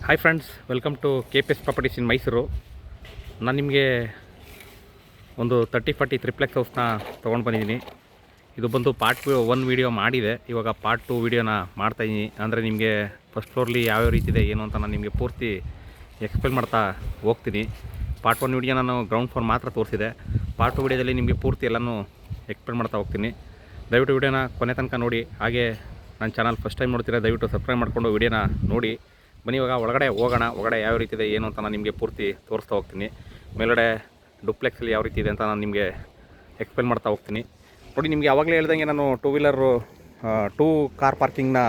Hi friends, welcome to KPS properties in Mysuru. ನಾನು ನಿಮಗೆ ಒಂದು 30-40 ತ್ರಿಪ್ಲೆಕ್ಸ್ ಹೌಸ್ನ ತೊಗೊಂಡು ಬಂದಿದ್ದೀನಿ. ಇದು ಬಂದು ಪಾರ್ಟ್ 1 ವೀಡಿಯೋ ಮಾಡಿದೆ. ಇವಾಗ ಪಾರ್ಟ್ 2 ವೀಡಿಯೋನ ಮಾಡ್ತಾಯಿದ್ದೀನಿ. ಅಂದರೆ ನಿಮಗೆ ಫಸ್ಟ್ ಫ್ಲೋರ್ಲಿ ಯಾವ್ಯಾವ ರೀತಿ ಇದೆ ಏನು ಅಂತ ನಾನು ನಿಮಗೆ ಪೂರ್ತಿ ಎಕ್ಸ್ಪ್ಲೇನ್ ಮಾಡ್ತಾ ಹೋಗ್ತೀನಿ. ಪಾರ್ಟ್ 1 ವೀಡಿಯೋ ನಾನು ಗ್ರೌಂಡ್ ಫ್ಲೋರ್ ಮಾತ್ರ ತೋರಿಸಿದೆ. ಪಾರ್ಟ್ 2 ವೀಡಿಯೋದಲ್ಲಿ ನಿಮಗೆ ಪೂರ್ತಿ ಎಲ್ಲನೂ ಎಕ್ಸ್ಪ್ಲೇನ್ ಮಾಡ್ತಾ ಹೋಗ್ತೀನಿ. ದಯವಿಟ್ಟು ವೀಡಿಯೋನ ಕೊನೆ ತನಕ ನೋಡಿ. ಹಾಗೆ ನನ್ನ ಚಾನಲ್ ಫಸ್ಟ್ ಟೈಮ್ ನೋಡ್ತೀರಾ, ದಯವಿಟ್ಟು ಸಬ್ಸ್ಕ್ರೈಬ್ ಮಾಡಿಕೊಂಡು ವೀಡಿಯೋನ ನೋಡಿ. ಬನ್ನಿ ಇವಾಗ ಒಳಗಡೆ ಹೋಗೋಣ. ಒಳಗಡೆ ಯಾವ ರೀತಿ ಇದೆ ಏನು ಅಂತ ನಾನು ನಿಮಗೆ ಪೂರ್ತಿ ತೋರಿಸ್ತಾ ಹೋಗ್ತೀನಿ. ಮೇಲ್ಗಡೆ ಡುಪ್ಲೆಕ್ಸಲ್ಲಿ ಯಾವ ರೀತಿ ಇದೆ ಅಂತ ನಾನು ನಿಮಗೆ ಎಕ್ಸ್ಪ್ಲೇನ್ ಮಾಡ್ತಾ ಹೋಗ್ತೀನಿ. ನೋಡಿ, ನಿಮಗೆ ಆವಾಗಲೇ ಹೇಳ್ದಂಗೆ ನಾನು 2 ಕಾರ್ ಪಾರ್ಕಿಂಗ್ನ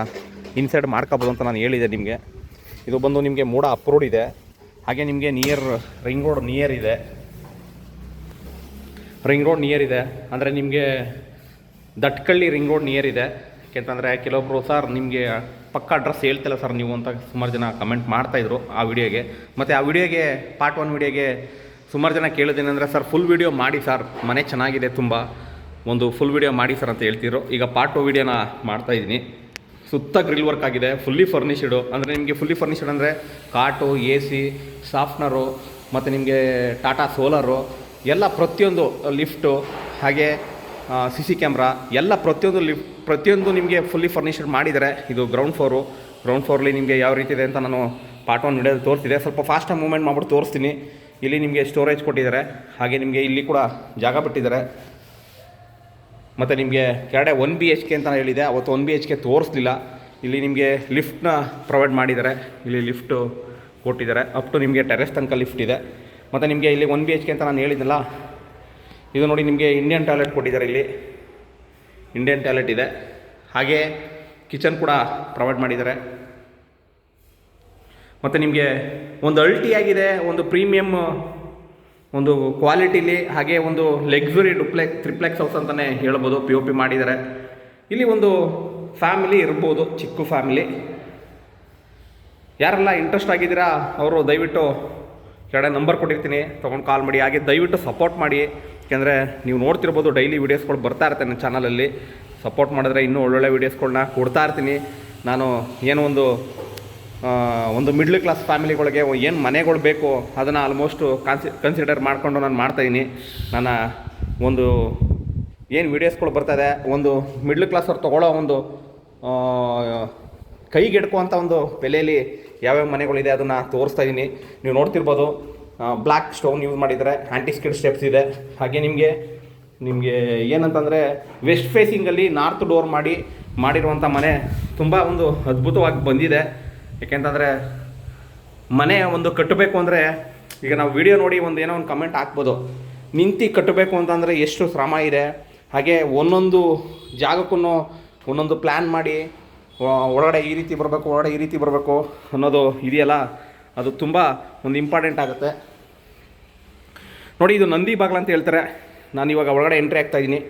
ಇನ್ಸೈಡ್ ಮಾಡ್ಕೋಬೋದು ಅಂತ ನಾನು ಹೇಳಿದೆ ನಿಮಗೆ. ಇದು ಬಂದು ನಿಮಗೆ ಮೂಡ ಅಪ್ರೋಡ್ ಇದೆ. ಹಾಗೆ ನಿಮಗೆ ರಿಂಗ್ ರೋಡ್ ನಿಯರ್ ಇದೆ. ಅಂದರೆ ನಿಮಗೆ ದಟ್ಕಳ್ಳಿ ರಿಂಗ್ ರೋಡ್ ನಿಯರ್ ಇದೆ. ಯಾಕೆಂತಂದರೆ ಕೆಲವೊಬ್ಬರು ಸರ್ ನಿಮಗೆ ಪಕ್ಕ ಅಡ್ರೆಸ್ ಹೇಳ್ತಿಲ್ಲ ಸರ್ ನೀವು ಅಂತ ಸುಮಾರು ಜನ ಕಮೆಂಟ್ ಮಾಡ್ತಾಯಿದ್ರು ಆ ವಿಡಿಯೋಗೆ. ಮತ್ತು ಆ ವಿಡಿಯೋಗೆ ಪಾರ್ಟ್ 1 ವಿಡಿಯೋಗೆ ಸುಮಾರು ಜನ ಕೇಳಿದ್ದೇನೆಂದರೆ, ಸರ್ ಫುಲ್ ವಿಡಿಯೋ ಮಾಡಿ ಸರ್, ಮನೆ ಚೆನ್ನಾಗಿದೆ, ತುಂಬ ಒಂದು ಫುಲ್ ವಿಡಿಯೋ ಮಾಡಿ ಸರ್ ಅಂತ ಹೇಳ್ತಿದ್ರು. ಈಗ ಪಾರ್ಟ್ 2 ವಿಡಿಯೋನ ಮಾಡ್ತಾಯಿದ್ದೀನಿ. ಸುತ್ತ ಗ್ರಿಲ್ ವರ್ಕ್ ಆಗಿದೆ, ಫುಲ್ಲಿ ಫರ್ನಿಷ್ಡು. ಅಂದರೆ ನಿಮಗೆ ಫುಲ್ಲಿ ಫರ್ನಿಷ್ಡ್ ಅಂದರೆ ಕಾಟು, AC, ಸಾಫ್ಟ್ನರು, ಮತ್ತು ನಿಮಗೆ ಟಾಟಾ ಸೋಲಾರು ಎಲ್ಲ ಪ್ರತಿಯೊಂದು ಲಿಫ್ಟು, ಹಾಗೆ CC ಕ್ಯಾಮ್ರಾ ಎಲ್ಲ ಪ್ರತಿಯೊಂದು ನಿಮಗೆ ಫುಲ್ಲಿ ಫರ್ನಿಷ್ಡ್ ಮಾಡಿದ್ದಾರೆ. ಇದು ಗ್ರೌಂಡ್ ಫ್ಲೋರ್ಲಿ ನಿಮಗೆ ಯಾವ ರೀತಿ ಇದೆ ಅಂತ ನಾನು ಪಾರ್ಟ್ 1 ವಿಡಿಯೋದಲ್ಲಿ ತೋರಿಸಿದೆ. ಸ್ವಲ್ಪ ಫಾಸ್ಟಾಗಿ ಮೂವ್ಮೆಂಟ್ ಮಾಡಿಬಿಟ್ಟು ತೋರಿಸ್ತೀನಿ. ಇಲ್ಲಿ ನಿಮಗೆ ಸ್ಟೋರೇಜ್ ಕೊಟ್ಟಿದ್ದಾರೆ. ಹಾಗೆ ನಿಮಗೆ ಇಲ್ಲಿ ಕೂಡ ಜಾಗ ಬಿಟ್ಟಿದ್ದಾರೆ. ಮತ್ತು ನಿಮಗೆ ಕೆಳಗಡೆ 1 BHK ಅಂತ ಹೇಳಿದೆ, ಅವತ್ತು 1 BHK ತೋರಿಸ್ಲಿಲ್ಲ. ಇಲ್ಲಿ ನಿಮಗೆ ಲಿಫ್ಟ್ನ ಪ್ರೊವೈಡ್ ಮಾಡಿದ್ದಾರೆ. ಇಲ್ಲಿ ಲಿಫ್ಟು ಕೊಟ್ಟಿದ್ದಾರೆ. ಅಪ್ ಟು ನಿಮಗೆ ಟೆರೆಸ್ ತನಕ ಲಿಫ್ಟ್ ಇದೆ. ಮತ್ತು ನಿಮಗೆ ಇಲ್ಲಿ 1 BHK ಅಂತ ನಾನು ಹೇಳಿದ್ನಲ್ಲ, ಇದು ನೋಡಿ ನಿಮಗೆ ಇಂಡಿಯನ್ ಟಾಯ್ಲೆಟ್ ಕೊಟ್ಟಿದ್ದಾರೆ. ಇಲ್ಲಿ ಇಂಡಿಯನ್ ಟಾಯ್ಲೆಟ್ ಇದೆ. ಹಾಗೆ ಕಿಚನ್ ಕೂಡ ಪ್ರೊವೈಡ್ ಮಾಡಿದ್ದಾರೆ. ಮತ್ತು ನಿಮಗೆ ಒಂದು ಅಲ್ಟಿಯಾಗಿದೆ, ಒಂದು ಪ್ರೀಮಿಯಮ್ ಒಂದು ಕ್ವಾಲಿಟಿಲಿ, ಹಾಗೆ ಒಂದು ಲಕ್ಸುರಿ ತ್ರಿಪ್ಲೆಕ್ಸ್ ಹೌಸ್ ಅಂತಲೇ ಹೇಳ್ಬೋದು. POP ಮಾಡಿದ್ದಾರೆ. ಇಲ್ಲಿ ಒಂದು ಫ್ಯಾಮಿಲಿ ಇರ್ಬೋದು, ಚಿಕ್ಕ ಫ್ಯಾಮಿಲಿ. ಯಾರೆಲ್ಲ ಇಂಟ್ರೆಸ್ಟ್ ಆಗಿದ್ದೀರಾ ಅವರು ದಯವಿಟ್ಟು ಕೆಳಗಡೆ ನಂಬರ್ ಕೊಟ್ಟಿರ್ತೀನಿ, ತೊಗೊಂಡು ಕಾಲ್ ಮಾಡಿ. ಹಾಗೆ ದಯವಿಟ್ಟು ಸಪೋರ್ಟ್ ಮಾಡಿ. ಯಾಕೆಂದರೆ ನೀವು ನೋಡ್ತಿರ್ಬೋದು ಡೈಲಿ ವೀಡಿಯೋಸ್ಗಳು ಬರ್ತಾ ಇರ್ತಾರೆ ನನ್ನ ಚಾನಲಲ್ಲಿ. ಸಪೋರ್ಟ್ ಮಾಡಿದ್ರೆ ಇನ್ನೂ ಒಳ್ಳೊಳ್ಳೆ ವೀಡಿಯೋಸ್ಗಳನ್ನ ಕೊಡ್ತಾ ಇರ್ತೀನಿ. ನಾನು ಏನೋ ಒಂದು ಮಿಡ್ಲ್ ಕ್ಲಾಸ್ ಫ್ಯಾಮಿಲಿಗಳಿಗೆ ಏನು ಮನೆಗಳು ಬೇಕು ಅದನ್ನು ಆಲ್ಮೋಸ್ಟು ಕನ್ಸಿಡರ್ ಮಾಡಿಕೊಂಡು ನಾನು ಮಾಡ್ತಾಯಿದ್ದೀನಿ. ನನ್ನ ಒಂದು ಏನು ವೀಡಿಯೋಸ್ಗಳು ಬರ್ತಾಯಿದೆ, ಒಂದು ಮಿಡ್ಲ್ ಕ್ಲಾಸ್ ಅವ್ರು ತೊಗೊಳ್ಳೋ ಒಂದು ಕೈಗೆಡ್ಕುವಂಥ ಒಂದು ಬೆಲೆಯಲ್ಲಿ ಯಾವ್ಯಾವ ಮನೆಗಳಿದೆ ಅದನ್ನು ತೋರಿಸ್ತಾ ಇದ್ದೀನಿ. ನೀವು ನೋಡ್ತಿರ್ಬೋದು, ಬ್ಲ್ಯಾಕ್ ಸ್ಟೋನ್ ಯೂಸ್ ಮಾಡಿದರೆ, ಆ್ಯಂಟಿ ಸ್ಕಿಡ್ ಸ್ಟೆಪ್ಸ್ ಇದೆ. ಹಾಗೆ ನಿಮಗೆ ಏನಂತಂದರೆ ವೆಸ್ಟ್ ಫೇಸಿಂಗಲ್ಲಿ ನಾರ್ತ್ ಡೋರ್ ಮಾಡಿರುವಂಥ ಮನೆ ತುಂಬ ಒಂದು ಅದ್ಭುತವಾಗಿ ಬಂದಿದೆ. ಯಾಕೆಂತಂದರೆ ಮನೆ ಒಂದು ಕಟ್ಟಬೇಕು ಅಂದರೆ, ಈಗ ನಾವು ವಿಡಿಯೋ ನೋಡಿ ಏನೋ ಒಂದು ಕಮೆಂಟ್ ಹಾಕ್ಬೋದು, ನಿಂತು ಕಟ್ಟಬೇಕು ಅಂತಂದರೆ ಎಷ್ಟು ಶ್ರಮ ಇದೆ. ಹಾಗೆ ಒಂದೊಂದು ಜಾಗಕ್ಕೂ ಒಂದೊಂದು ಪ್ಲ್ಯಾನ್ ಮಾಡಿ ಒಳಗಡೆ ಈ ರೀತಿ ಬರಬೇಕು ಅನ್ನೋದು ಇದೆಯಲ್ಲ, ಅದು ತುಂಬ ಒಂದು ಇಂಪಾರ್ಟೆಂಟ್ ಆಗುತ್ತೆ. ನೋಡಿ, ಇದು ನಂದಿ ಬಾಗಿಲು ಅಂತ ಹೇಳ್ತಾರೆ. ನಾನು ಇವಾಗ ಒಳಗಡೆ ಎಂಟ್ರಿ ಆಗ್ತಾಯಿದ್ದೀನಿ.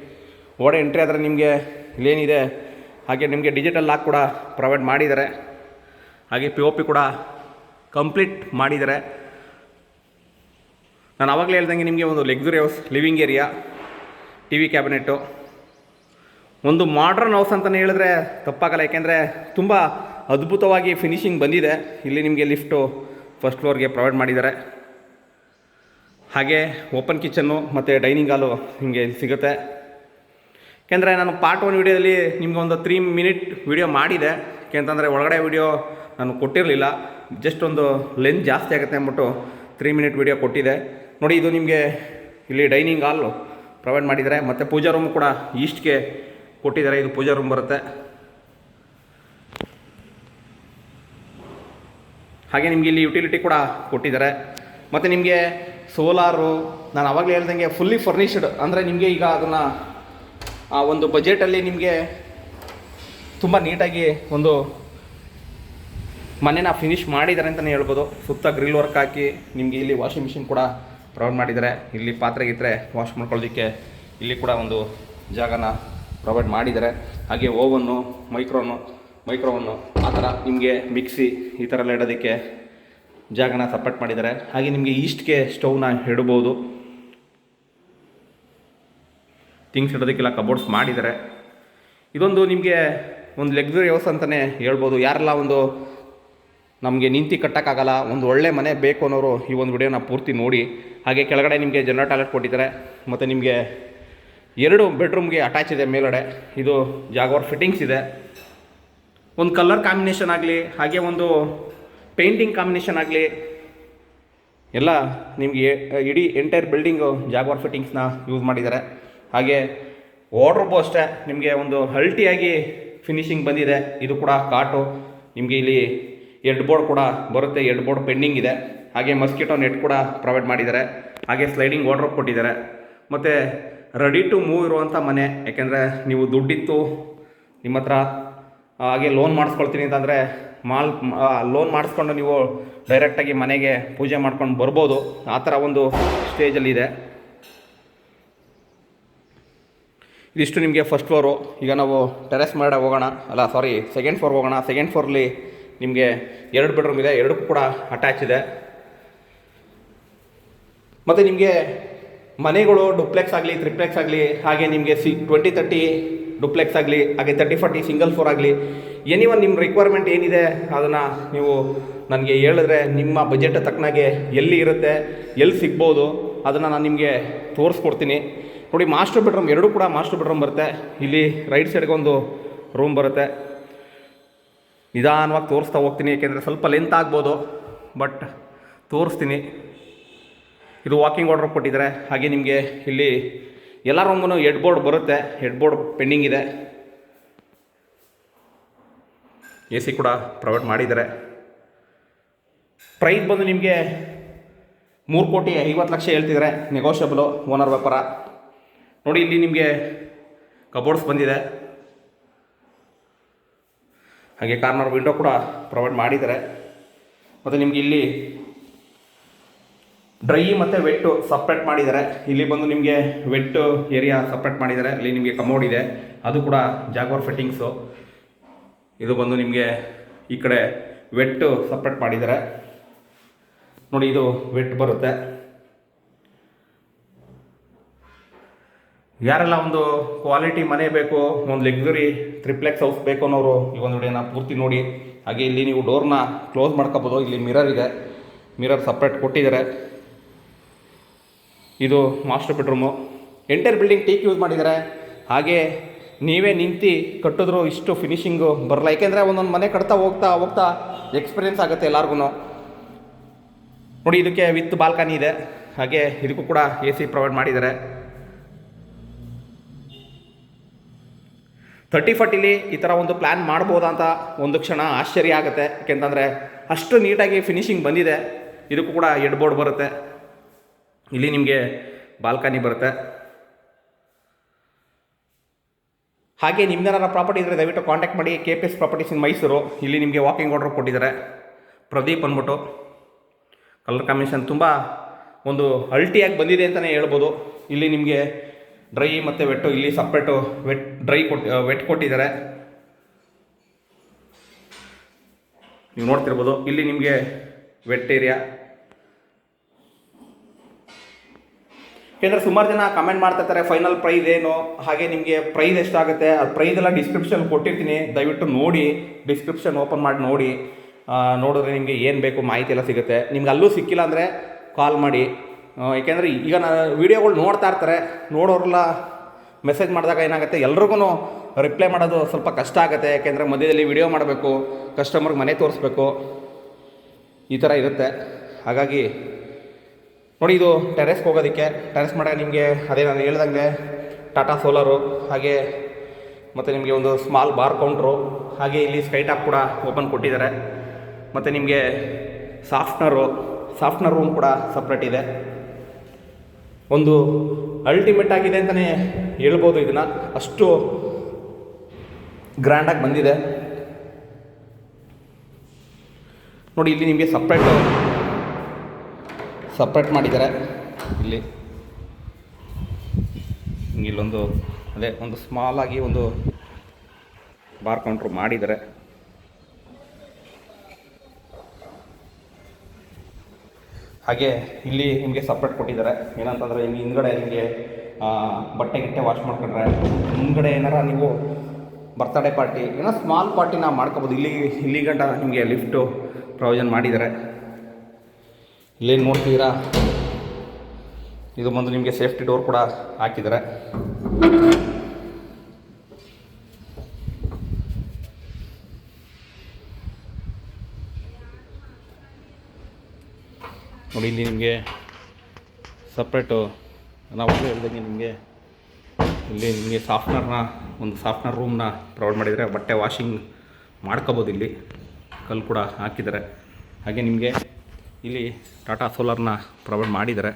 ಒಳಗಡೆ ಎಂಟ್ರಿ ಆದರೆ ನಿಮಗೆ ಇಲ್ಲೇನಿದೆ, ಹಾಗೆ ನಿಮಗೆ ಡಿಜಿಟಲ್ ಲಾಕ್ ಕೂಡ ಪ್ರೊವೈಡ್ ಮಾಡಿದ್ದಾರೆ. ಹಾಗೆ POP ಕೂಡ ಕಂಪ್ಲೀಟ್ ಮಾಡಿದ್ದಾರೆ. ನಾನು ಆವಾಗಲೇ ಹೇಳ್ದಂಗೆ ನಿಮಗೆ ಒಂದು luxury house, living area, TV cabinet, ಒಂದು ಮಾಡ್ರನ್ ಹೌಸ್ ಅಂತಲೇ ಹೇಳಿದ್ರೆ ತಪ್ಪಾಗಲ್ಲ. ಯಾಕೆಂದರೆ ತುಂಬ ಅದ್ಭುತವಾಗಿ ಫಿನಿಶಿಂಗ್ ಬಂದಿದೆ. ಇಲ್ಲಿ ನಿಮಗೆ ಲಿಫ್ಟು ಫಸ್ಟ್ ಫ್ಲೋರ್ಗೆ ಪ್ರೊವೈಡ್ ಮಾಡಿದ್ದಾರೆ. ಹಾಗೆ ಓಪನ್ ಕಿಚನ್ನು ಮತ್ತು ಡೈನಿಂಗ್ ಹಾಲು ನಿಮಗೆ ಸಿಗುತ್ತೆ. ಯಾಕೆಂದರೆ ನಾನು ಪಾರ್ಟ್ 1 ವೀಡಿಯೋದಲ್ಲಿ ನಿಮಗೆ ಒಂದು 3 ಮಿನಿಟ್ ವೀಡಿಯೋ ಮಾಡಿದೆ. ಯಾಕೆಂತಂದರೆ ಒಳಗಡೆ ವೀಡಿಯೋ ನಾನು ಕೊಟ್ಟಿರಲಿಲ್ಲ, ಜಸ್ಟ್ ಒಂದು ಲೆಂತ್ ಜಾಸ್ತಿ ಆಗುತ್ತೆ ಅಂದ್ಬಿಟ್ಟು 3 ಮಿನಿಟ್ ವೀಡಿಯೋ ಕೊಟ್ಟಿದೆ. ನೋಡಿ, ಇದು ನಿಮಗೆ ಇಲ್ಲಿ ಡೈನಿಂಗ್ ಹಾಲು ಪ್ರೊವೈಡ್ ಮಾಡಿದ್ದಾರೆ. ಮತ್ತು ಪೂಜಾ ರೂಮ್ ಕೂಡ ಈಸ್ಟ್ಗೆ ಕೊಟ್ಟಿದ್ದಾರೆ. ಇದು ಪೂಜಾ ರೂಮ್ ಬರುತ್ತೆ. ಹಾಗೆ ನಿಮಗೆ ಇಲ್ಲಿ ಯುಟಿಲಿಟಿ ಕೂಡ ಕೊಟ್ಟಿದ್ದಾರೆ. ಮತ್ತು ನಿಮಗೆ ಸೋಲಾರು, ನಾನು ಆವಾಗಲೇ ಹೇಳ್ದಂಗೆ ಫುಲ್ಲಿ ಫರ್ನಿಷ್ಡ್. ಅಂದರೆ ನಿಮಗೆ ಈಗ ಅದನ್ನು ಒಂದು ಬಜೆಟಲ್ಲಿ ನಿಮಗೆ ತುಂಬ ನೀಟಾಗಿ ಒಂದು ಮನೆನ ಫಿನಿಷ್ ಮಾಡಿದ್ದಾರೆ ಅಂತಲೇ ಹೇಳ್ಬೋದು. ಸುತ್ತ ಗ್ರಿಲ್ ವರ್ಕ್ ಹಾಕಿ ನಿಮಗೆ ಇಲ್ಲಿ ವಾಷಿಂಗ್ ಮಿಷಿನ್ ಕೂಡ ಪ್ರೊವೈಡ್ ಮಾಡಿದ್ದಾರೆ. ಇಲ್ಲಿ ಪಾತ್ರೆ ವಾಶ್ ಮಾಡ್ಕೊಳ್ಳೋದಕ್ಕೆ ಇಲ್ಲಿ ಕೂಡ ಒಂದು ಜಾಗನ ಪ್ರೊವೈಡ್ ಮಾಡಿದ್ದಾರೆ. ಹಾಗೆ ಓವನ್ನು, ಮೈಕ್ರೋವನ್ನು ಆ ಥರ ನಿಮಗೆ ಮಿಕ್ಸಿ ಈ ಥರ ಎಲ್ಲ ಇಡೋದಕ್ಕೆ ಜಾಗನ ಸಪರೇಟ್ ಮಾಡಿದ್ದಾರೆ. ಹಾಗೆ ನಿಮಗೆ ಈಸ್ಟ್ಗೆ ಸ್ಟವ್ನ ಇಡ್ಬೋದು. ಥಿಂಗ್ಸ್ ಇಡೋದಕ್ಕೆಲ್ಲ ಕಬೋರ್ಡ್ಸ್ ಮಾಡಿದ್ದಾರೆ. ಇದೊಂದು ನಿಮಗೆ ಒಂದು ಲಕ್ಸುರಿ ಹೌಸ್ ಅಂತಲೇ ಹೇಳ್ಬೋದು. ಯಾರೆಲ್ಲ ಒಂದು ನಮಗೆ ನಿಂತು ಕಟ್ಟೋಕ್ಕಾಗಲ್ಲ, ಒಂದು ಒಳ್ಳೆ ಮನೆ ಬೇಕು ಅನ್ನೋರು ಈ ಒಂದು ವಿಡಿಯೋನ ಪೂರ್ತಿ ನೋಡಿ. ಹಾಗೆ ಕೆಳಗಡೆ ನಿಮಗೆ ಜನರಲ್ ಟಾಯ್ಲೆಟ್ ಕೊಟ್ಟಿದ್ದಾರೆ, ಮತ್ತು ನಿಮಗೆ 2 ಬೆಡ್ರೂಮ್ಗೆ ಅಟ್ಯಾಚ್ ಇದೆ ಮೇಲ್ಗಡೆ. ಇದು ಜಾಗ್ವಾರ್ ಫಿಟ್ಟಿಂಗ್ಸ್ ಇದೆ. ಒಂದು ಕಲರ್ ಕಾಂಬಿನೇಷನ್ ಆಗಲಿ, ಹಾಗೆ ಒಂದು ಪೇಂಟಿಂಗ್ ಕಾಂಬಿನೇಷನ್ ಆಗಲಿ, ಎಲ್ಲ ನಿಮಗೆ ಇಡೀ ಎಂಟೈರ್ ಬಿಲ್ಡಿಂಗು ಜಾಗ್ವಾರ್ ಫಿಟ್ಟಿಂಗ್ಸ್ನ ಯೂಸ್ ಮಾಡಿದ್ದಾರೆ. ಹಾಗೆ ವಾರ್ಡ್ರೋಬು ಅಷ್ಟೇ ನಿಮಗೆ ಒಂದು ಹಲ್ಟಿಯಾಗಿ ಫಿನಿಶಿಂಗ್ ಬಂದಿದೆ. ಇದು ಕೂಡ ಕಾಟು. ನಿಮಗೆ ಇಲ್ಲಿ 2 ಬೋರ್ಡ್ ಕೂಡ ಬರುತ್ತೆ, 2 ಬೋರ್ಡ್ ಪೆಂಡಿಂಗ್ ಇದೆ. ಹಾಗೆ ಮಸ್ಕಿಟೋ ನೆಟ್ ಕೂಡ ಪ್ರೊವೈಡ್ ಮಾಡಿದ್ದಾರೆ. ಹಾಗೆ ಸ್ಲೈಡಿಂಗ್ ವಾರ್ಡ್ರೋಬ್ ಕೊಟ್ಟಿದ್ದಾರೆ. ಮತ್ತು ರೆಡಿ ಟು ಮೂವ್ ಇರುವಂಥ ಮನೆ. ಯಾಕೆಂದರೆ ನೀವು ದುಡ್ಡಿತ್ತು ನಿಮ್ಮ ಹತ್ರ, ಹಾಗೆ ಲೋನ್ ಮಾಡಿಸ್ಕೊಳ್ತೀನಿ ಅಂತಂದರೆ ಲೋನ್ ಮಾಡಿಸ್ಕೊಂಡು ನೀವು ಡೈರೆಕ್ಟಾಗಿ ಮನೆಗೆ ಪೂಜೆ ಮಾಡ್ಕೊಂಡು ಬರ್ಬೋದು. ಆ ಥರ ಒಂದು ಸ್ಟೇಜಲ್ಲಿದೆ. ಇದಿಷ್ಟು ನಿಮಗೆ ಫಸ್ಟ್ ಫ್ಲೋರು. ಈಗ ನಾವು ಟೆರೆಸ್ ಮೇಲೆ ಹೋಗೋಣ, ಸೆಕೆಂಡ್ ಫ್ಲೋರ್ ಹೋಗೋಣ. ಸೆಕೆಂಡ್ ಫ್ಲೋರ್ಲಿ ನಿಮಗೆ 2 ಬೆಡ್ರೂಮ್ ಇದೆ, 2 ಕೂಡ ಅಟ್ಯಾಚ್ ಇದೆ. ಮತ್ತು ನಿಮಗೆ ಮನೆಗಳು ಡುಪ್ಲೆಕ್ಸ್ ಆಗಲಿ, ತ್ರಿಪ್ಲೆಕ್ಸ್ ಆಗಲಿ, ಹಾಗೆ ನಿಮಗೆ 20-30 ಡುಪ್ಲೆಕ್ಸ್ ಆಗಲಿ, ಹಾಗೆ 30-40 ಸಿಂಗಲ್ ಫ್ಲೋರ್ ಆಗಲಿ, ಎನಿವನ್ ನಿಮ್ಮ ರಿಕ್ವೈರ್ಮೆಂಟ್ ಏನಿದೆ ಅದನ್ನು ನೀವು ನನಗೆ ಹೇಳಿದ್ರೆ ನಿಮ್ಮ ಬಜೆಟ್ ತಕ್ಕನಾಗೆ ಎಲ್ಲಿ ಇರುತ್ತೆ, ಎಲ್ಲಿ ಸಿಗ್ಬೋದು ಅದನ್ನು ನಾನು ನಿಮಗೆ ತೋರಿಸ್ಕೊಡ್ತೀನಿ. ನೋಡಿ, ಮಾಸ್ಟರ್ ಬೆಡ್ರೂಮ್ 2 ಕೂಡ ಮಾಸ್ಟರ್ ಬೆಡ್ರೂಮ್ ಬರುತ್ತೆ. ಇಲ್ಲಿ ರೈಟ್ ಸೈಡ್ಗೆ ಒಂದು ರೂಮ್ ಬರುತ್ತೆ. ನಿಧಾನವಾಗಿ ತೋರಿಸ್ತಾ ಹೋಗ್ತೀನಿ, ಏಕೆಂದರೆ ಸ್ವಲ್ಪ ಲೆಂತ್ ಆಗ್ಬೋದು, ಬಟ್ ತೋರಿಸ್ತೀನಿ. ಇದು ವಾಕಿಂಗ್ ವಾರ್ಡ್ರೋಬ್ ಕೊಟ್ಟಿದ್ದಾರೆ. ಹಾಗೆ ನಿಮಗೆ ಇಲ್ಲಿ ಎಲ್ಲ ರೂಮೂ ಹೆಡ್ ಬೋರ್ಡ್ ಬರುತ್ತೆ, ಹೆಡ್ ಬೋರ್ಡ್ ಪೆಂಡಿಂಗ್ ಇದೆ. AC ಕೂಡ ಪ್ರೊವೈಡ್ ಮಾಡಿದ್ದಾರೆ. ಪ್ರೈಸ್ ಬಂದು ನಿಮಗೆ 3,50,00,000 ಹೇಳ್ತಿದ್ದಾರೆ, ನೆಗೋಷಿಯಬಲು, ಓನರ್ ವ್ಯಾಪಾರ. ನೋಡಿ, ಇಲ್ಲಿ ನಿಮಗೆ ಕಬೋರ್ಡ್ಸ್ ಬಂದಿದೆ. ಹಾಗೆ ಕಾರ್ನರ್ ವಿಂಡೋ ಕೂಡ ಪ್ರೊವೈಡ್ ಮಾಡಿದ್ದಾರೆ. ಮತ್ತು ನಿಮಗೆ ಇಲ್ಲಿ ಡ್ರೈ ಮತ್ತು ವೆಟ್ಟು ಸಪ್ರೇಟ್ ಮಾಡಿದ್ದಾರೆ. ಇಲ್ಲಿ ಬಂದು ನಿಮಗೆ ವೆಟ್ಟು ಏರಿಯಾ ಸಪ್ರೇಟ್ ಮಾಡಿದ್ದಾರೆ. ಇಲ್ಲಿ ನಿಮಗೆ ಕಮೋಡ್ ಇದೆ, ಅದು ಕೂಡ ಜಾಗ್ವಾರ್ ಫಿಟ್ಟಿಂಗ್ಸು. ಇದು ಬಂದು ನಿಮಗೆ ಈ ಕಡೆ ವೆಟ್ಟು ಸಪ್ರೇಟ್ ಮಾಡಿದ್ದಾರೆ. ನೋಡಿ, ಇದು ವೆಟ್ ಬರುತ್ತೆ. ಯಾರೆಲ್ಲ ಒಂದು ಕ್ವಾಲಿಟಿ ಮನೆ ಬೇಕು, ಒಂದು ಲಕ್ಸುರಿ ತ್ರಿಪ್ಲೆಕ್ಸ್ ಹೌಸ್ ಬೇಕು ಅನ್ನೋರು ಈ ಒಂದು ವಿಡಿಯೋನ ಪೂರ್ತಿ ನೋಡಿ. ಹಾಗೆ ಇಲ್ಲಿ ನೀವು ಡೋರ್ನ ಕ್ಲೋಸ್ ಮಾಡ್ಕೋಬೋದು. ಇಲ್ಲಿ ಮಿರರ್ ಇದೆ, ಮಿರರ್ ಸಪ್ರೇಟ್ ಕೊಟ್ಟಿದ್ದಾರೆ. ಇದು master bedroom. Entire building teak use ಮಾಡಿದ್ದಾರೆ. ಹಾಗೆ ನೀವೇ ನಿಂತು ಕಟ್ಟಿದ್ರು ಇಷ್ಟು ಫಿನಿಶಿಂಗು ಬರಲ್ಲ, ಏಕೆಂದರೆ ಒಂದೊಂದು ಮನೆ ಕಟ್ತಾ ಹೋಗ್ತಾ ಹೋಗ್ತಾ ಎಕ್ಸ್ಪೀರಿಯೆನ್ಸ್ ಆಗುತ್ತೆ ಎಲ್ಲರಿಗೂ. ನೋಡಿ, ಇದಕ್ಕೆ ವಿತ್ ಬಾಲ್ಕನಿ ಇದೆ. ಹಾಗೆ ಇದಕ್ಕೂ ಕೂಡ AC ಪ್ರೊವೈಡ್ ಮಾಡಿದ್ದಾರೆ. 30-40ಲಿ ಈ ಥರ ಒಂದು ಪ್ಲ್ಯಾನ್ ಮಾಡ್ಬೋದಾ ಅಂತ ಒಂದು ಕ್ಷಣ ಆಶ್ಚರ್ಯ ಆಗುತ್ತೆ, ಯಾಕೆಂತಂದರೆ ಅಷ್ಟು ನೀಟಾಗಿ ಫಿನಿಶಿಂಗ್ ಬಂದಿದೆ. ಇದಕ್ಕೂ ಕೂಡ ಹೆಡ್ ಬೋರ್ಡ್ ಬರುತ್ತೆ. ಇಲ್ಲಿ ನಿಮಗೆ ಬಾಲ್ಕನಿ ಬರುತ್ತೆ. ಹಾಗೆ ನಿಮ್ದೇನಾರ ಪ್ರಾಪರ್ಟಿ ಇದ್ದರೆ ದಯವಿಟ್ಟು ಕಾಂಟ್ಯಾಕ್ಟ್ ಮಾಡಿ. KPS properties in Mysuru. ಇಲ್ಲಿ ನಿಮಗೆ ವಾಕಿಂಗ್ ವಾರ್ಡ್ರೋಬ್ ಕೊಟ್ಟಿದ್ದಾರೆ. ಪ್ರದೀಪ್ ಅಂದ್ಬಿಟ್ಟು ಕಲರ್ ಕಾಂಬಿನೇಷನ್ ತುಂಬ ಒಂದು ಅಲ್ಟಿಯಾಗಿ ಬಂದಿದೆ ಅಂತಲೇ ಹೇಳ್ಬೋದು. ಇಲ್ಲಿ ನಿಮಗೆ ಡ್ರೈ ಮತ್ತು ವೆಟ್ಟು, ಇಲ್ಲಿ ಸಪ್ರೇಟು ವೆಟ್ ಕೊಟ್ಟಿದ್ದಾರೆ. ನೀವು ನೋಡ್ತಿರ್ಬೋದು. ಇಲ್ಲಿ ನಿಮಗೆ ವೆಟ್ ಏರಿಯಾ. ಯಾಕೆಂದರೆ ಸುಮಾರು ಜನ ಕಮೆಂಟ್ ಮಾಡ್ತಿರ್ತಾರೆ ಫೈನಲ್ ಪ್ರೈಸ್ ಏನು, ಹಾಗೆ ನಿಮಗೆ ಪ್ರೈಸ್ ಎಷ್ಟಾಗುತ್ತೆ, ಆ ಪ್ರೈಸ್ ಎಲ್ಲ ಡಿಸ್ಕ್ರಿಪ್ಷನ್ ಕೊಟ್ಟಿರ್ತೀನಿ, ದಯವಿಟ್ಟು ನೋಡಿ. ಡಿಸ್ಕ್ರಿಪ್ಷನ್ ಓಪನ್ ಮಾಡಿ ನೋಡಿ. ನೋಡಿದ್ರೆ ನಿಮಗೆ ಏನು ಬೇಕು ಮಾಹಿತಿ ಎಲ್ಲ ಸಿಗುತ್ತೆ. ನಿಮ್ಗೆ ಅಲ್ಲೂ ಸಿಕ್ಕಿಲ್ಲ ಅಂದರೆ ಕಾಲ್ ಮಾಡಿ. ಏಕೆಂದರೆ ಈಗ ವೀಡಿಯೋಗಳು ನೋಡ್ತಾ ಇರ್ತಾರೆ, ನೋಡೋರೆಲ್ಲ ಮೆಸೇಜ್ ಮಾಡಿದಾಗ ಏನಾಗುತ್ತೆ, ಎಲ್ರಿಗೂ ರಿಪ್ಲೈ ಮಾಡೋದು ಸ್ವಲ್ಪ ಕಷ್ಟ ಆಗುತ್ತೆ. ಯಾಕೆಂದರೆ ಮಧ್ಯದಲ್ಲಿ ವಿಡಿಯೋ ಮಾಡಬೇಕು, ಕಸ್ಟಮರ್ಗೆ ಮನೆ ತೋರಿಸ್ಬೇಕು, ಈ ಥರ ಇರುತ್ತೆ. ಹಾಗಾಗಿ ನೋಡಿ, ಇದು ಟೆರೆಸ್ಗೆ ಹೋಗೋದಕ್ಕೆ. ಟೆರೆಸ್ ಮಾಡಾಗ ನಿಮಗೆ ಅದೇ ನಾನು ಹೇಳ್ದಂಗೆ ಟಾಟಾ ಸೋಲಾರು, ಹಾಗೆ ಮತ್ತು ನಿಮಗೆ ಒಂದು ಸ್ಮಾಲ್ ಬಾರ್ ಕೌಂಟ್ರು, ಹಾಗೆ ಇಲ್ಲಿ ಸ್ಕೈ ಟಾಪ್ ಕೂಡ ಓಪನ್ ಕೊಟ್ಟಿದ್ದಾರೆ. ಮತ್ತು ನಿಮಗೆ ಸಾಫ್ಟ್ನರ್ ರೂಮ್ ಕೂಡ ಸಪ್ರೇಟ್ ಇದೆ. ಒಂದು ಅಲ್ಟಿಮೇಟ್ ಆಗಿದೆ ಅಂತಲೇ ಹೇಳ್ಬೋದು. ಇದನ್ನು ಅಷ್ಟು ಗ್ರ್ಯಾಂಡಾಗಿ ಬಂದಿದೆ. ನೋಡಿ, ಇಲ್ಲಿ ನಿಮಗೆ ಸಪ್ರೇಟ್ ಮಾಡಿದ್ದಾರೆ. ಇಲ್ಲೊಂದು ಅದೇ ಒಂದು ಸ್ಮಾಲ್ ಆಗಿ ಒಂದು ಬಾರ್ ಕೌಂಟ್ರ್ ಮಾಡಿದ್ದಾರೆ. ಹಾಗೆ ಇಲ್ಲಿ ನಿಮಗೆ ಸಪ್ರೇಟ್ ಕೊಟ್ಟಿದ್ದಾರೆ. ಏನಂತಂದರೆ ನಿಮಗೆ ಹಿಂದ್ಗಡೆ ನಿಮಗೆ ಬಟ್ಟೆ ವಾಶ್ ಮಾಡ್ಕೊಂಡ್ರೆ, ಹಿಂದ್ಗಡೆ ಏನಾರ ನೀವು ಬರ್ತ್ಡೇ ಪಾರ್ಟಿ ಏನೋ ಸ್ಮಾಲ್ ಪಾರ್ಟಿನ ಮಾಡ್ಕೋಬೋದು. ಇಲ್ಲಿ ಗಂಟ ನಿಮಗೆ ಲಿಫ್ಟು ಪ್ರಾವಿಷನ್ ಮಾಡಿದ್ದಾರೆ. ಇಲ್ಲೇನು ನೋಡ್ತಿದ್ದೀರಾ, ಇದು ಬಂದು ನಿಮಗೆ ಸೇಫ್ಟಿ ಡೋರ್ ಕೂಡ ಹಾಕಿದ್ದಾರೆ. ನೋಡಿ, ಇಲ್ಲಿ ನಿಮಗೆ ಸಪ್ರೇಟು ನಾವು ಹೇಳ್ದಂಗೆ ನಿಮಗೆ ಇಲ್ಲಿ ನಿಮಗೆ ಒಂದು ಸಾಫ್ಟ್ನರ್ ರೂಮ್ನ ಪ್ರೊವೈಡ್ ಮಾಡಿದರೆ ಬಟ್ಟೆ ವಾಷಿಂಗ್ ಮಾಡ್ಕೋಬೋದು. ಇಲ್ಲಿ ಕಲ್ಲು ಕೂಡ ಹಾಕಿದ್ದಾರೆ. ಹಾಗೆ ನಿಮಗೆ ಇಲ್ಲಿ ಟಾಟಾ ಸೋಲಾರ್ನ ಪ್ರೊವೈಡ್ ಮಾಡಿದ್ದಾರೆ.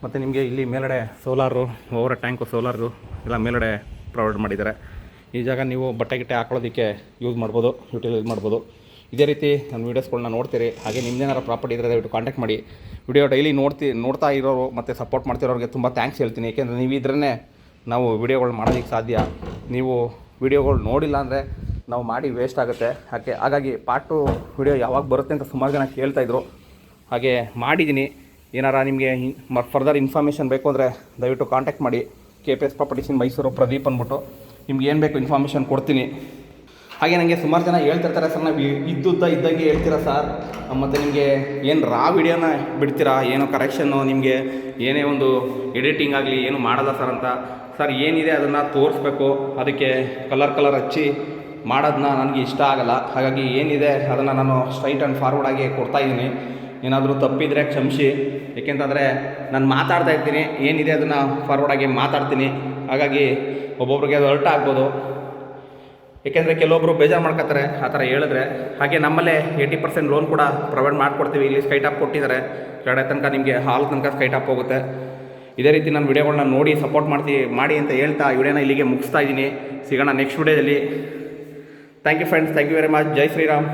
ಮತ್ತು ನಿಮಗೆ ಇಲ್ಲಿ ಮೇಲ್ಗಡೆ ಸೋಲಾರು, ಓವರ್ ಟ್ಯಾಂಕು ಸೋಲಾರು ಎಲ್ಲ ಮೇಲ್ಗಡೆ ಪ್ರೊವೈಡ್ ಮಾಡಿದ್ದಾರೆ. ಈ ಜಾಗ ನೀವು ಬಟ್ಟೆ ಗಿಟ್ಟೆ ಹಾಕೊಳ್ಳೋದಕ್ಕೆ ಯೂಟಿಲೈಸ್ ಮಾಡ್ಬೋದು. ಇದೇ ರೀತಿ ನನ್ನ ವೀಡಿಯೋಸ್ಗಳನ್ನ ನೋಡ್ತೀರಿ. ಹಾಗೆ ನಿಮ್ಮದೇನಾರು ಪ್ರಾಪರ್ಟಿ ಇದ್ದರೆ ದಯವಿಟ್ಟು ಕಾಂಟ್ಯಾಕ್ಟ್ ಮಾಡಿ. ವಿಡಿಯೋ ಡೈಲಿ ನೋಡ್ತಾ ಇರೋರು ಮತ್ತು ಸಪೋರ್ಟ್ ಮಾಡ್ತಿರೋರಿಗೆ ತುಂಬ ಥ್ಯಾಂಕ್ಸ್ ಹೇಳ್ತೀನಿ. ಏಕೆಂದರೆ ನೀವು ಇದ್ರೇ ನಾವು ವೀಡಿಯೋಗಳು ಮಾಡೋದಕ್ಕೆ ಸಾಧ್ಯ. ನೀವು ವೀಡಿಯೋಗಳು ನೋಡಿಲ್ಲ ಅಂದರೆ ನಾವು ಮಾಡಿ ವೇಸ್ಟ್ ಆಗುತ್ತೆ. ಹಾಗಾಗಿ ಪಾರ್ಟ್ 2 ವೀಡಿಯೋ ಯಾವಾಗ ಬರುತ್ತೆ ಅಂತ ಸುಮಾರು ಜನ ಕೇಳ್ತಾಯಿದ್ರು. ಹಾಗೆ ಮಾಡಿದ್ದೀನಿ. ಏನಾರ ನಿಮಗೆ ಫರ್ದರ್ ಇನ್ಫಾರ್ಮೇಷನ್ ಬೇಕು ಅಂದರೆ ದಯವಿಟ್ಟು ಕಾಂಟ್ಯಾಕ್ಟ್ ಮಾಡಿ. KPS properties in Mysuru Pradeep ಅಂದ್ಬಿಟ್ಟು ನಿಮ್ಗೆ ಏನು ಬೇಕು ಇನ್ಫಾರ್ಮೇಷನ್ ಕೊಡ್ತೀನಿ. ಹಾಗೆ ನನಗೆ ಸುಮಾರು ಜನ ಹೇಳ್ತಿರ್ತಾರೆ, ಸರ್ ನಾವು ಇದ್ದಂಗೆ ಹೇಳ್ತೀರಾ ಸರ್, ಮತ್ತು ನಿಮಗೆ ಏನು ರಾ ವಿಡಿಯೋನ ಬಿಡ್ತೀರಾ, ಏನೋ ಕರೆಕ್ಷನ್ನು, ನಿಮಗೆ ಏನೇ ಒಂದು ಎಡಿಟಿಂಗ್ ಆಗಲಿ ಏನು ಮಾಡಲ್ಲ ಸರ್ ಅಂತ. ಸರ್ ಏನಿದೆ ಅದನ್ನು ತೋರಿಸ್ಬೇಕು, ಅದಕ್ಕೆ ಕಲರ್ ಹಚ್ಚಿ ಮಾಡೋದನ್ನ ನನಗೆ ಇಷ್ಟ ಆಗಲ್ಲ. ಹಾಗಾಗಿ ಏನಿದೆ ಅದನ್ನು ನಾನು ಸ್ಟ್ರೈಟ್ ಆ್ಯಂಡ್ ಫಾರ್ವರ್ಡಾಗಿ ಕೊಡ್ತಾಯಿದ್ದೀನಿ. ಏನಾದರೂ ತಪ್ಪಿದರೆ ಕ್ಷಮಿಸಿ. ಏಕೆಂತಂದರೆ ನಾನು ಮಾತಾಡ್ತಾ ಇರ್ತೀನಿ, ಏನಿದೆ ಅದನ್ನು ಫಾರ್ವರ್ಡಾಗಿ ಮಾತಾಡ್ತೀನಿ. ಹಾಗಾಗಿ ಒಬ್ಬೊಬ್ರಿಗೆ ಅದು ಅರ್ಥ ಆಗ್ಬೋದು. ಏಕೆಂದರೆ ಕೆಲವೊಬ್ಬರು ಬೇಜಾರು ಮಾಡ್ಕೊತಾರೆ ಆ ಥರ ಹೇಳಿದ್ರೆ. ಹಾಗೆ ನಮ್ಮಲ್ಲೇ 80% ಲೋನ್ ಕೂಡ ಪ್ರೊವೈಡ್ ಮಾಡಿಕೊಡ್ತೀವಿ. ಇಲ್ಲಿ ಸ್ಕೈ ಟಾಪ್ ಕೊಟ್ಟಿದ್ದಾರೆ, ಕೆಳಗಡೆ ತನಕ ನಿಮಗೆ ಹಾಲ್ ತನಕ ಸ್ಕೈ ಟಾಪ್ ಹೋಗುತ್ತೆ. ಇದೇ ರೀತಿ ನನ್ನ ವಿಡಿಯೋಗಳನ್ನ ನೋಡಿ ಸಪೋರ್ಟ್ ಮಾಡಿ ಅಂತ ಹೇಳ್ತಾ ಈ ವಿಡಿಯೋನ ಇಲ್ಲಿಗೆ ಮುಗಿಸ್ತಾ ಇದ್ದೀನಿ. ಸಿಗೋಣ ನೆಕ್ಸ್ಟ್ ವಿಡಿಯೋದಲ್ಲಿ. Thank you friends, thank you very much. Jai Shriram.